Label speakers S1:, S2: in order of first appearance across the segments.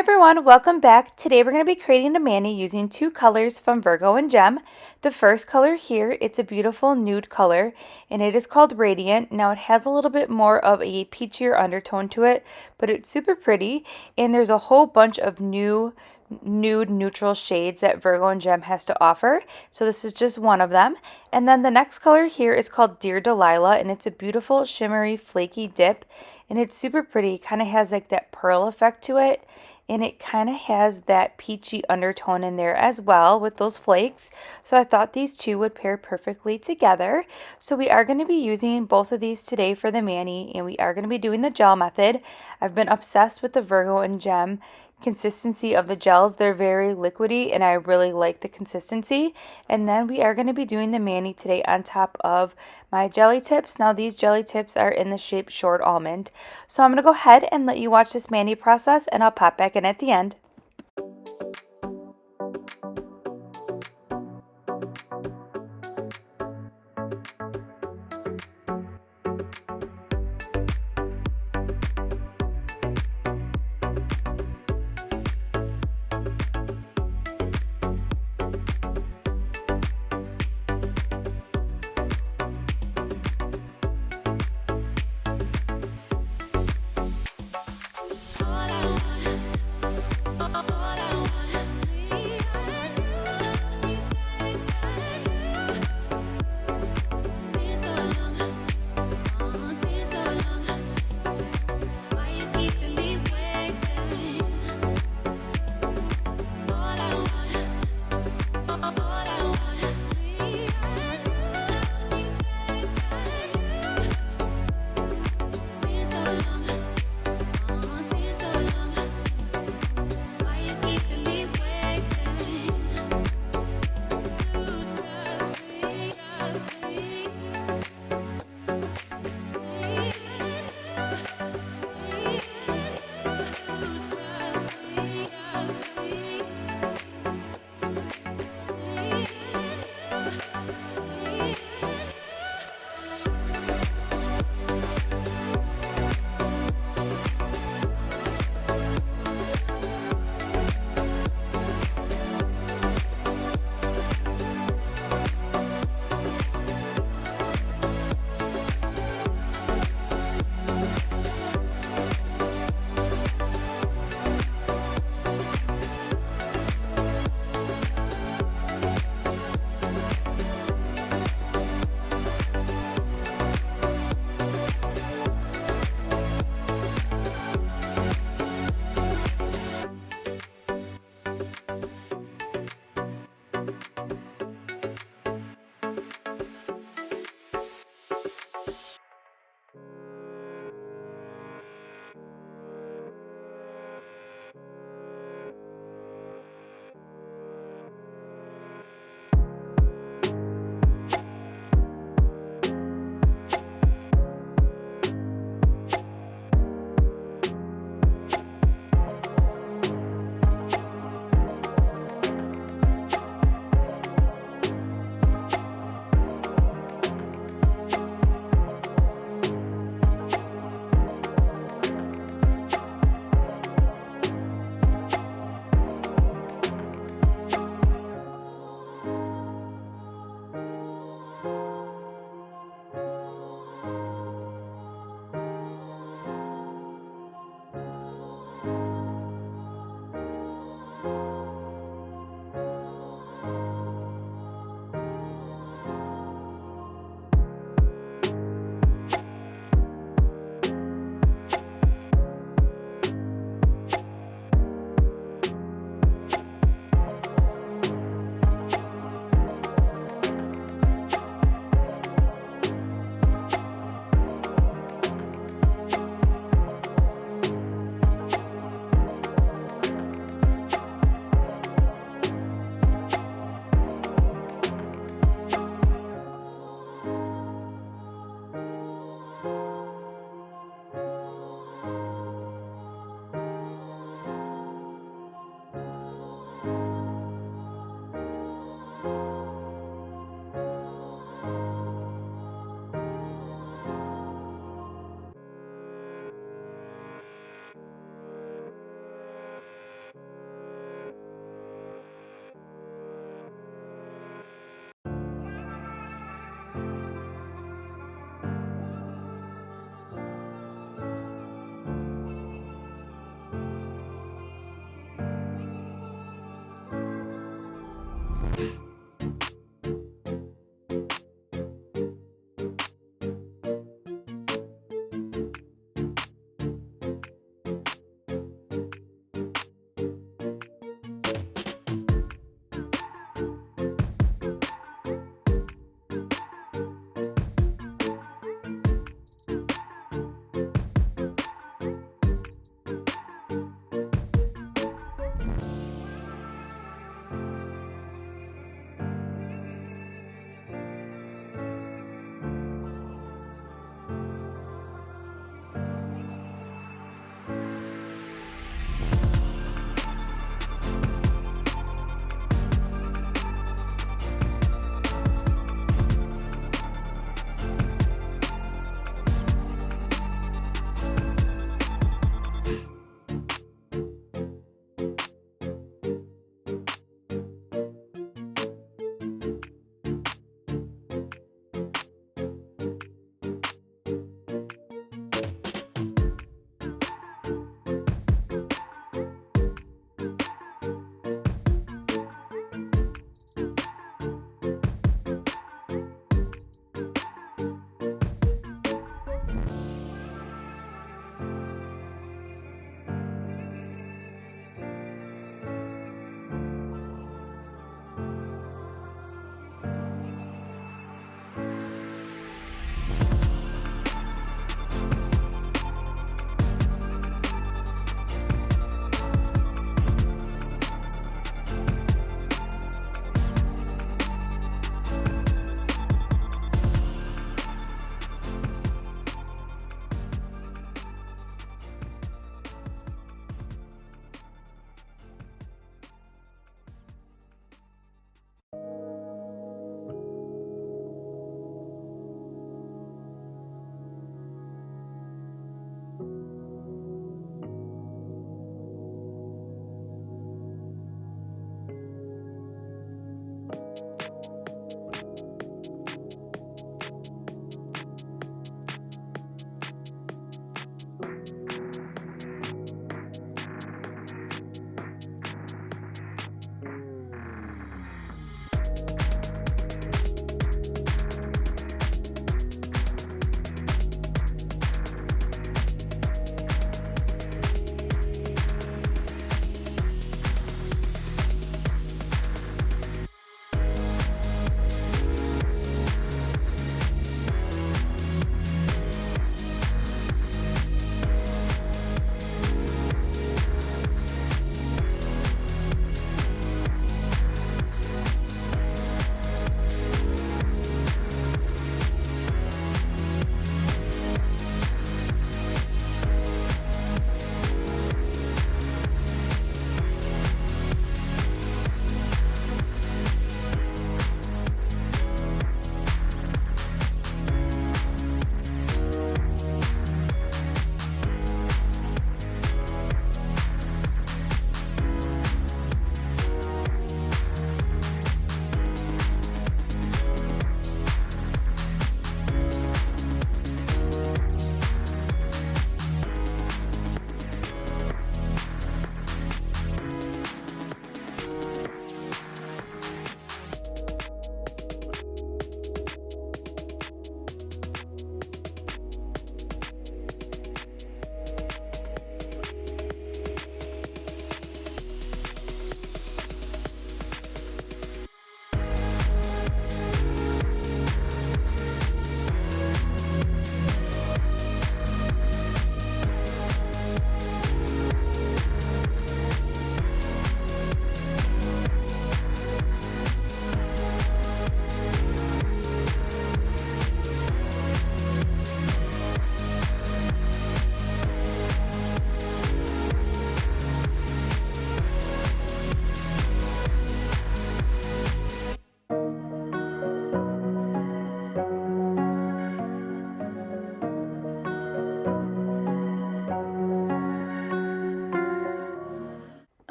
S1: everyone, welcome back. Today we're going to be creating a mani using two colors from Virgo and Gem. The first color here, it's a beautiful nude color and it is called Radiant. Now it has a little bit more of a peachier undertone to it, but it's super pretty, and there's a whole bunch of nude neutral shades that Virgo and Gem has to offer. So this is just one of them. And then the next color here is called Dear Delilah, and it's a beautiful shimmery flaky dip, and it's super pretty. Kind of has like that pearl effect to it, and it kind of has that peachy undertone in there as well with those flakes. So I thought these two would pair perfectly together. So we are going to be using both of these today for the mani, and we are going to be doing the gel method. I've been obsessed with the Virgo and Gem consistency of the gels. They're very liquidy and I really like the consistency. And then we are going to be doing the mani today on top of my jelly tips. Now these jelly tips are in the shape short almond. So I'm going to go ahead and let you watch this mani process, and I'll pop back in at the end.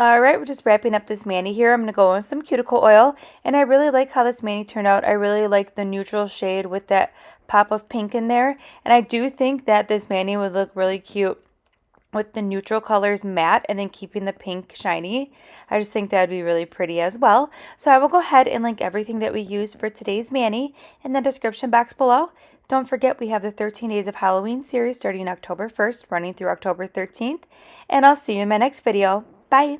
S1: Alright, we're just wrapping up this mani here. I'm going to go in with some cuticle oil, and I really like how this mani turned out. I really like the neutral shade with that pop of pink in there, and I do think that this mani would look really cute with the neutral colors matte and then keeping the pink shiny. I just think that would be really pretty as well. So I will go ahead and link everything that we used for today's mani in the description box below. Don't forget we have the 13 Days of Halloween series starting October 1st, running through October 13th, and I'll see you in my next video. Bye!